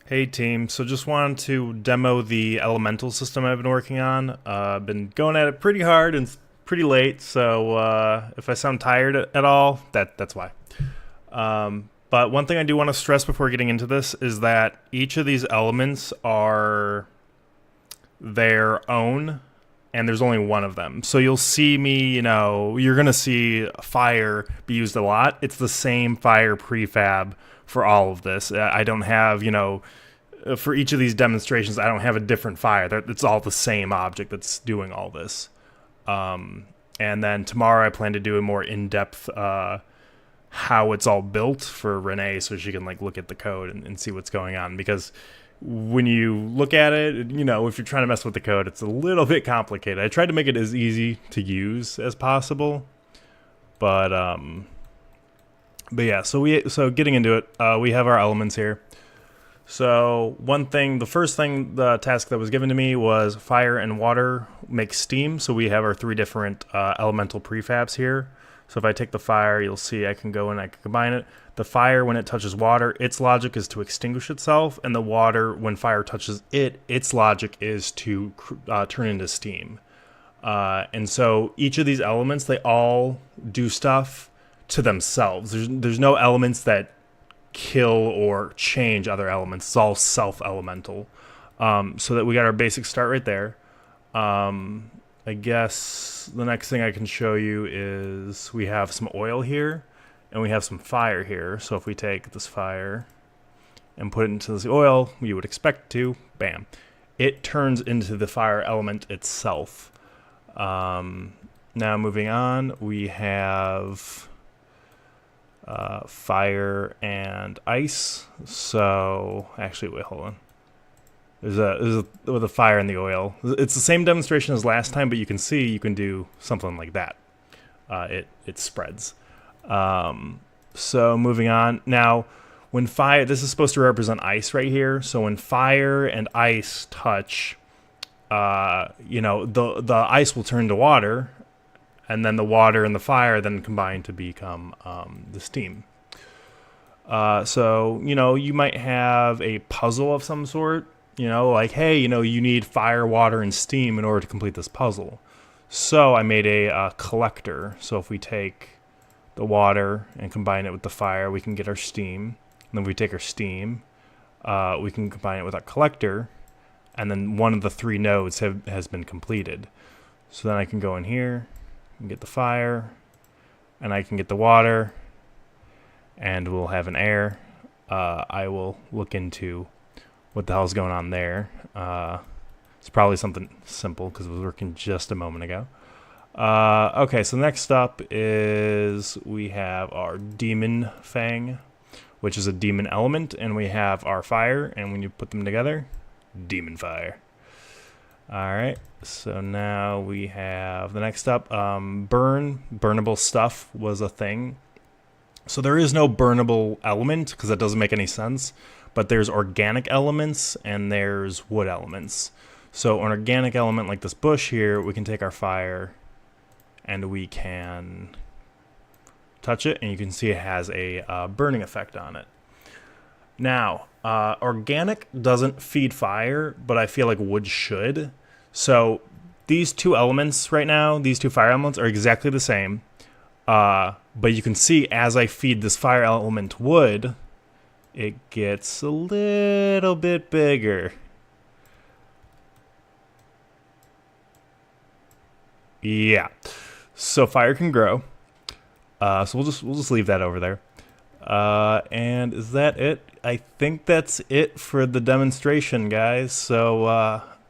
Hey team, so just wanted to demo the elemental system I've been working on. I've been going at it pretty hard and it's pretty late, so if I sound tired at all, that's why. But one thing I do want to stress before getting into this is that each of these elements are their own, and there's only one of them. So you'll see me, you're going to see fire be used a lot. It's the same fire prefab for all of this. I don't have, for each of these demonstrations, I don't have a different fire. It's all the same object that's doing all this. And then tomorrow I plan to do a more in-depth how it's all built for Renee so she can look at the code and see what's going on. Because when you look at it, if you're trying to mess with the code, it's a little bit complicated. I tried to make it as easy to use as possible. But yeah, so getting into it, we have our elements here. So the task that was given to me was fire and water make steam. So we have our three different elemental prefabs here. So if I take the fire, you'll see I can go and I can combine it. The fire, when it touches water, its logic is to extinguish itself. And the water, when fire touches it, its logic is to turn into steam. And so each of these elements, they all do stuff to themselves. There's no elements that kill or change other elements. It's all self-elemental. So that we got our basic start right there. I guess the next thing I can show you is we have some oil here and we have some fire here. So if we take this fire and put it into the oil, you would expect to, bam, it turns into the fire element itself. Now moving on, we have fire and ice. So actually, wait, hold on. There's a with a fire in the oil. It's the same demonstration as last time, but you can see you can do something like that. It spreads. So moving on now, when fire, this is supposed to represent ice right here. So when fire and ice touch, the ice will turn to water, and then the water and the fire then combine to become the steam. So you might have a puzzle of some sort. Hey, you need fire, water, and steam in order to complete this puzzle. So I made a collector. So if we take the water and combine it with the fire, we can get our steam. And then if we take our steam, we can combine it with our collector. And then one of the three nodes has been completed. So then I can go in here and get the fire. And I can get the water. And we'll have an air. I will look into what the hell's going on there. It's probably something simple because it was working just a moment ago. Okay, so next up is we have our demon fang, which is a demon element, and we have our fire, and when you put them together, demon fire. Alright, so now we have the next up, burnable stuff was a thing. So there is no burnable element because that doesn't make any sense. But there's organic elements and there's wood elements. So an organic element like this bush here, we can take our fire and we can touch it, and you can see it has a burning effect on it. Now, organic doesn't feed fire, but I feel like wood should. So these two elements right now, these two fire elements are exactly the same. But you can see as I feed this fire element wood, it gets a little bit bigger. Yeah. So fire can grow. So we'll just leave that over there. And is that it? I think that's it for the demonstration, guys. So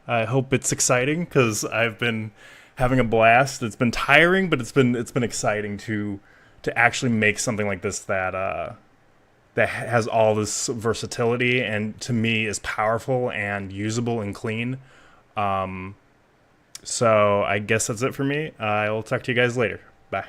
I hope it's exciting because I've been having a blast. It's been tiring, but it's been exciting to actually make something like this that has all this versatility and to me is powerful and usable and clean. So I guess that's it for me. I will talk to you guys later. Bye.